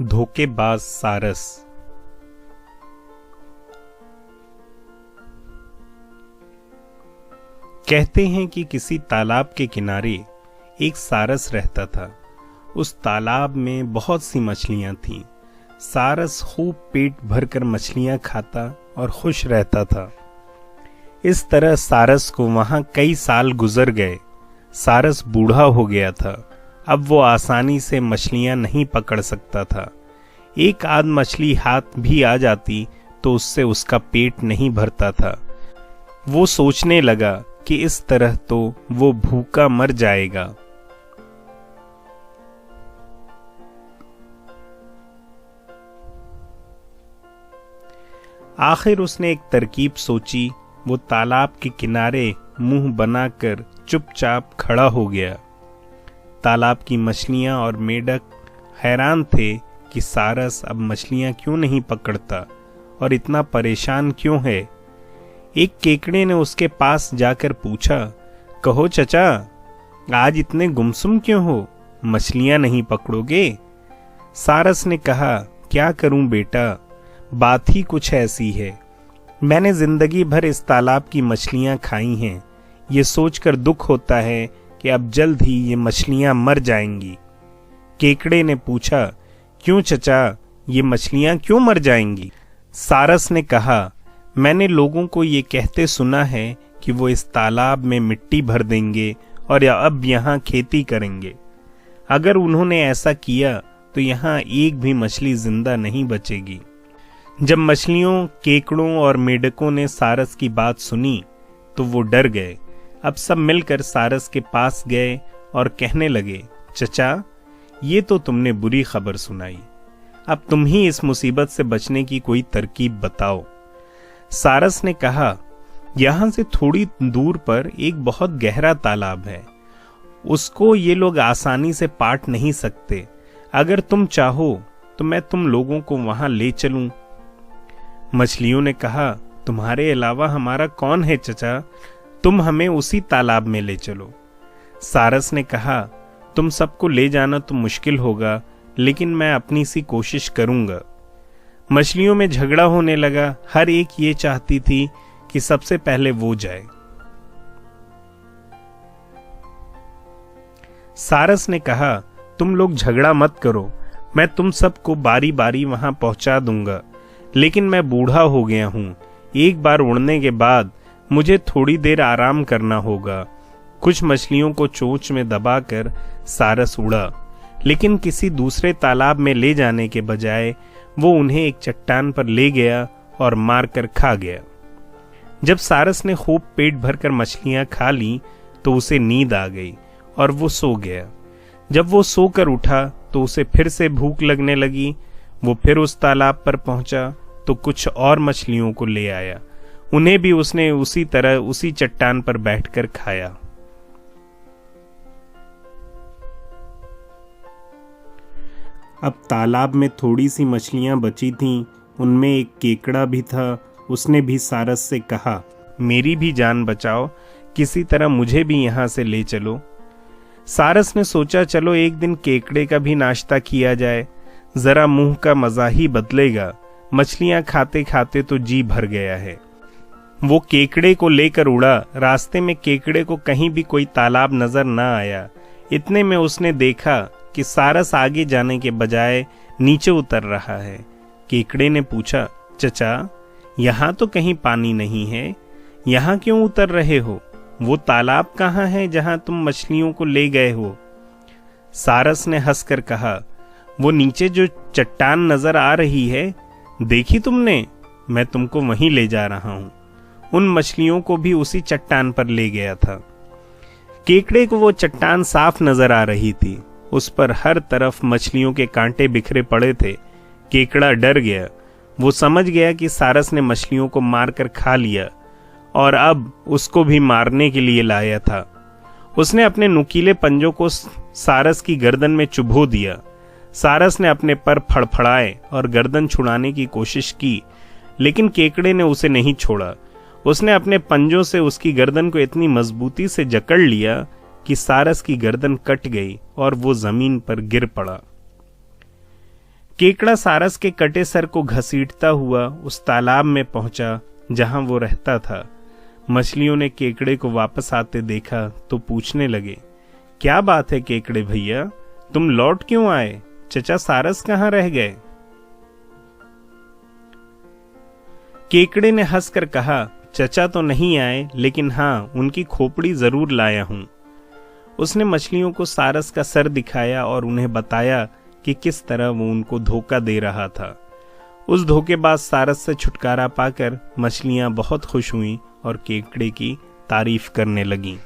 धोखेबाज सारस। कहते हैं कि किसी तालाब के किनारे एक सारस रहता था। उस तालाब में बहुत सी मछलियां थीं। सारस खूब पेट भरकर मछलियां खाता और खुश रहता था। इस तरह सारस को वहां कई साल गुजर गए। सारस बूढ़ा हो गया था। अब वो आसानी से मछलियां नहीं पकड़ सकता था। एक आध मछली हाथ भी आ जाती तो उससे उसका पेट नहीं भरता था। वो सोचने लगा कि इस तरह तो वो भूखा मर जाएगा। आखिर उसने एक तरकीब सोची। वो तालाब के किनारे मुंह बनाकर चुपचाप खड़ा हो गया। तालाब की मछलियां और मेढक हैरान थे कि सारस अब मछलियां क्यों नहीं पकड़ता और इतना परेशान क्यों है। एक केकड़े ने उसके पास जाकर पूछा, कहो चचा, आज इतने गुमसुम क्यों हो? मछलियां नहीं पकड़ोगे? सारस ने कहा, क्या करूं बेटा, बात ही कुछ ऐसी है। मैंने जिंदगी भर इस तालाब की मछलियां खाई हैं। ये सोचकर दुख होता है कि अब जल्द ही ये मछलियां मर जाएंगी। केकड़े ने पूछा, क्यों चचा, ये मछलियां क्यों मर जाएंगी? सारस ने कहा, मैंने लोगों को ये कहते सुना है कि वो इस तालाब में मिट्टी भर देंगे और अब यहाँ खेती करेंगे। अगर उन्होंने ऐसा किया तो यहाँ एक भी मछली जिंदा नहीं बचेगी। जब मछलियों, केकड़ों और मेढकों ने सारस की बात सुनी तो वो डर गए। अब सब मिलकर सारस के पास गए और कहने लगे, चचा, ये तो तुमने बुरी खबर सुनाई। अब तुम ही इस मुसीबत से बचने की कोई तरकीब बताओ। सारस ने कहा, यहां से थोड़ी दूर पर एक बहुत गहरा तालाब है। उसको ये लोग आसानी से पाट नहीं सकते। अगर तुम चाहो तो मैं तुम लोगों को वहां ले चलूं। मछलियों ने कहा, तुम्हारे अलावा हमारा कौन है चचा, तुम हमें उसी तालाब में ले चलो। सारस ने कहा, तुम सबको ले जाना तो मुश्किल होगा, लेकिन मैं अपनी सी कोशिश करूंगा। मछलियों में झगड़ा होने लगा। हर एक ये चाहती थी कि सबसे पहले वो जाए। सारस ने कहा, तुम लोग झगड़ा मत करो, मैं तुम सबको बारी बारी वहां पहुंचा दूंगा, लेकिन मैं बूढ़ा हो गया हूं। एक बार उड़ने के बाद मुझे थोड़ी देर आराम करना होगा। कुछ मछलियों को चोंच में दबाकर सारस उड़ा, लेकिन किसी दूसरे तालाब में ले जाने के बजाय वो उन्हें एक चट्टान पर ले गया और मारकर खा गया। जब सारस ने खूब पेट भरकर मछलियां खा ली तो उसे नींद आ गई और वो सो गया। जब वो सोकर उठा तो उसे फिर से भूख लगने लगी। वो फिर उस तालाब पर पहुंचा तो कुछ और मछलियों को ले आया। उन्हें भी उसने उसी तरह उसी चट्टान पर बैठकर खाया। अब तालाब में थोड़ी सी मछलियां बची थीं। उनमें एक केकड़ा भी था। उसने भी सारस से कहा, मेरी भी जान बचाओ, किसी तरह मुझे भी यहां से ले चलो। सारस ने सोचा, चलो एक दिन केकड़े का भी नाश्ता किया जाए, जरा मुंह का मजा ही बदलेगा। मछलियां खाते खाते तो जी भर गया है। वो केकड़े को लेकर उड़ा। रास्ते में केकड़े को कहीं भी कोई तालाब नजर न आया। इतने में उसने देखा कि सारस आगे जाने के बजाय नीचे उतर रहा है। केकड़े ने पूछा, चचा, यहाँ तो कहीं पानी नहीं है, यहाँ क्यों उतर रहे हो? वो तालाब कहाँ है जहाँ तुम मछलियों को ले गए हो? सारस ने हंसकर कहा, वो नीचे जो चट्टान नजर आ रही है, देखी तुमने? मैं तुमको वहीं ले जा रहा हूं। उन मछलियों को भी उसी चट्टान पर ले गया था। केकड़े को वो चट्टान साफ नजर आ रही थी। उस पर हर तरफ मछलियों के कांटे बिखरे पड़े थे। केकड़ा डर गया। वो समझ गया कि सारस ने मछलियों को मारकर खा लिया और अब उसको भी मारने के लिए लाया था। उसने अपने नुकीले पंजों को सारस की गर्दन में चुभो दिया। सारस ने अपने पर फड़फड़ाए और गर्दन छुड़ाने की कोशिश की, लेकिन केकड़े ने उसे नहीं छोड़ा। उसने अपने पंजों से उसकी गर्दन को इतनी मजबूती से जकड़ लिया कि सारस की गर्दन कट गई और वो जमीन पर गिर पड़ा। केकड़ा सारस के कटे सर को घसीटता हुआ उस तालाब में पहुंचा जहां वो रहता था। मछलियों ने केकड़े को वापस आते देखा तो पूछने लगे, क्या बात है केकड़े भैया, तुम लौट क्यों आए? चचा सारस कहाँ रह गए? केकड़े ने हंसकर कहा, चचा तो नहीं आए, लेकिन हाँ, उनकी खोपड़ी जरूर लाया हूं। उसने मछलियों को सारस का सर दिखाया और उन्हें बताया कि किस तरह वो उनको धोखा दे रहा था। उस धोखेबाज सारस से छुटकारा पाकर मछलियां बहुत खुश हुईं और केकड़े की तारीफ करने लगीं।